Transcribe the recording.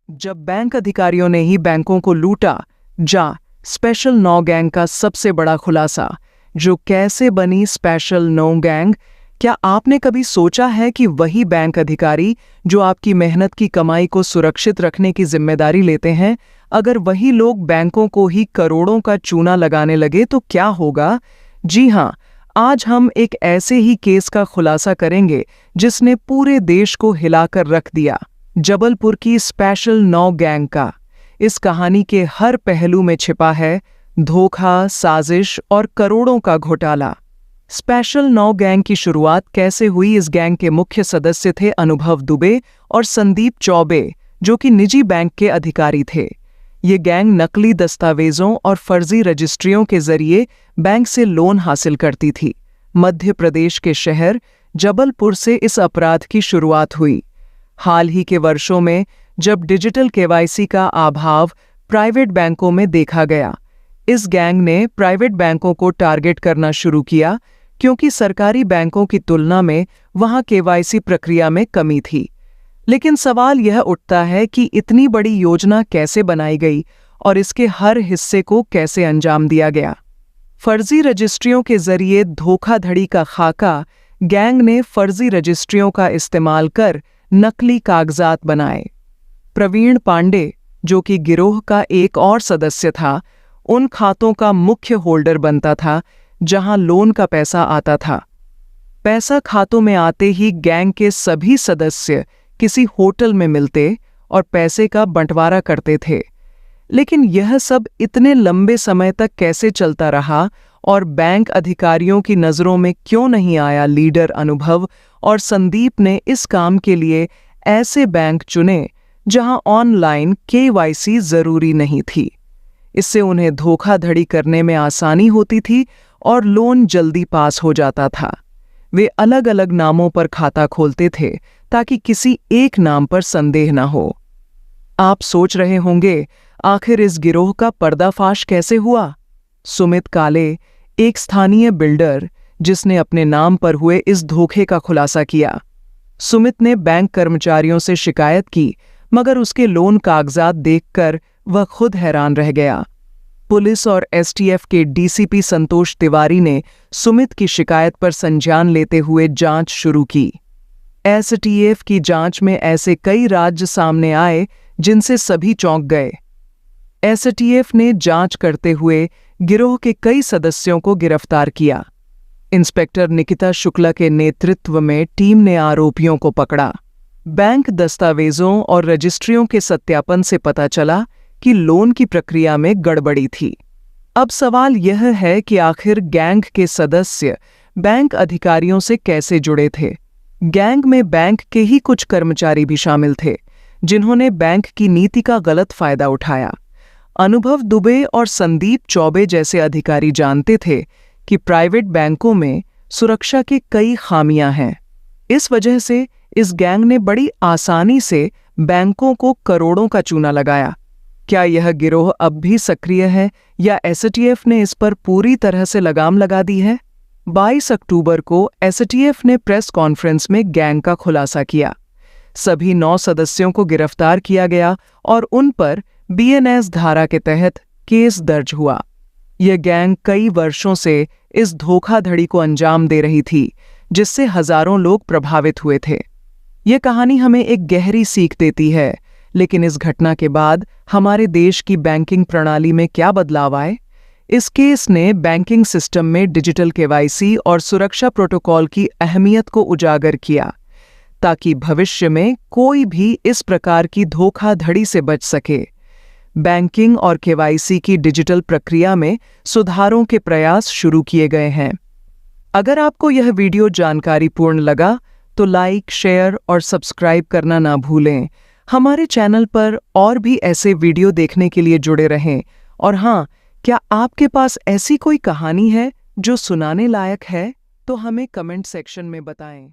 जब बैंक अधिकारियों ने ही बैंकों को लूटा, स्पेशल 9 गैंग का सबसे बड़ा खुलासा। जो कैसे बनी स्पेशल 9 गैंग? क्या आपने कभी सोचा है कि वही बैंक अधिकारी जो आपकी मेहनत की कमाई को सुरक्षित रखने की जिम्मेदारी लेते हैं, अगर वही लोग बैंकों को ही करोड़ों का चूना लगाने लगे तो क्या होगा? जी हां, आज हम एक ऐसे ही केस का खुलासा करेंगे जिसने पूरे देश को हिलाकर रख दिया। जबलपुर की स्पेशल 9 गैंग का। इस कहानी के हर पहलू में छिपा है धोखा, साजिश और करोड़ों का घोटाला। स्पेशल 9 गैंग की शुरुआत कैसे हुई? इस गैंग के मुख्य सदस्य थे अनुभव दुबे और संदीप चौबे, जो कि निजी बैंक के अधिकारी थे। ये गैंग नकली दस्तावेजों और फर्जी रजिस्ट्रियों के जरिए बैंक से लोन हासिल करती थी। मध्य प्रदेश के शहर जबलपुर से इस अपराध की शुरुआत हुई। हाल ही के वर्षों में जब डिजिटल केवाईसी का अभाव प्राइवेट बैंकों में देखा गया, इस गैंग ने प्राइवेट बैंकों को टारगेट करना शुरू किया, क्योंकि सरकारी बैंकों की तुलना में वहां केवाईसी प्रक्रिया में कमी थी। लेकिन सवाल यह उठता है कि इतनी बड़ी योजना कैसे बनाई गई और इसके हर हिस्से को कैसे अंजाम दिया गया? फर्जी रजिस्ट्रियों के जरिए धोखाधड़ी का खाका। गैंग ने फर्जी रजिस्ट्रियों का इस्तेमाल कर नकली कागजात बनाए। प्रवीण पांडे, जो कि गिरोह का एक और सदस्य था, उन खातों का मुख्य होल्डर बनता था जहां लोन का पैसा आता था। पैसा खातों में आते ही गैंग के सभी सदस्य किसी होटल में मिलते और पैसे का बंटवारा करते थे। लेकिन यह सब इतने लंबे समय तक कैसे चलता रहा और बैंक अधिकारियों की नजरों में क्यों नहीं आया? लीडर अनुभव और संदीप ने इस काम के लिए ऐसे बैंक चुने जहां ऑनलाइन केवाईसी जरूरी नहीं थी। इससे उन्हें धोखाधड़ी करने में आसानी होती थी और लोन जल्दी पास हो जाता था। वे अलग अलग नामों पर खाता खोलते थे ताकि किसी एक नाम पर संदेह न हो। आप सोच रहे होंगे, आखिर इस गिरोह का पर्दाफाश कैसे हुआ? सुमित काले, एक स्थानीय बिल्डर जिसने अपने नाम पर हुए इस धोखे का खुलासा किया। सुमित ने बैंक कर्मचारियों से शिकायत की, मगर उसके लोन कागजात देखकर वह खुद हैरान रह गया। पुलिस और एसटीएफ के डीसीपी संतोष तिवारी ने सुमित की शिकायत पर संज्ञान लेते हुए जांच शुरू की। एसटीएफ की जांच में ऐसे कई राज्य सामने आए जिनसे सभी चौंक गए। एसटीएफ ने जांच करते हुए गिरोह के कई सदस्यों को गिरफ्तार किया। इंस्पेक्टर निकिता शुक्ला के नेतृत्व में टीम ने आरोपियों को पकड़ा। बैंक दस्तावेजों और रजिस्ट्रियों के सत्यापन से पता चला कि लोन की प्रक्रिया में गड़बड़ी थी। अब सवाल यह है कि आखिर गैंग के सदस्य बैंक अधिकारियों से कैसे जुड़े थे? गैंग में बैंक के ही कुछ कर्मचारी भी शामिल थे, जिन्होंने बैंक की नीति का गलत फायदा उठाया। अनुभव दुबे और संदीप चौबे जैसे अधिकारी जानते थे कि प्राइवेट बैंकों में सुरक्षा की कई खामियां हैं। इस वजह से इस गैंग ने बड़ी आसानी से बैंकों को करोड़ों का चूना लगाया। क्या यह गिरोह अब भी सक्रिय है या एसटीएफ ने इस पर पूरी तरह से लगाम लगा दी है? 22 अक्टूबर को एसटीएफ ने प्रेस कॉन्फ्रेंस में गैंग का खुलासा किया। सभी 9 सदस्यों को गिरफ्तार किया गया और उन पर बीएनएस धारा के तहत केस दर्ज हुआ। यह गैंग कई वर्षों से इस धोखाधड़ी को अंजाम दे रही थी, जिससे हजारों लोग प्रभावित हुए थे। यह कहानी हमें एक गहरी सीख देती है, लेकिन इस घटना के बाद हमारे देश की बैंकिंग प्रणाली में क्या बदलाव आए? इस केस ने बैंकिंग सिस्टम में डिजिटल केवाईसी और सुरक्षा प्रोटोकॉल की अहमियत को उजागर किया, ताकि भविष्य में कोई भी इस प्रकार की धोखाधड़ी से बच सके। बैंकिंग और केवाईसी की डिजिटल प्रक्रिया में सुधारों के प्रयास शुरू किए गए हैं। अगर आपको यह वीडियो जानकारीपूर्ण लगा तो लाइक, शेयर और सब्सक्राइब करना ना भूलें। हमारे चैनल पर और भी ऐसे वीडियो देखने के लिए जुड़े रहें। और हाँ, क्या आपके पास ऐसी कोई कहानी है जो सुनाने लायक है, तो हमें कमेंट सेक्शन में बताएं।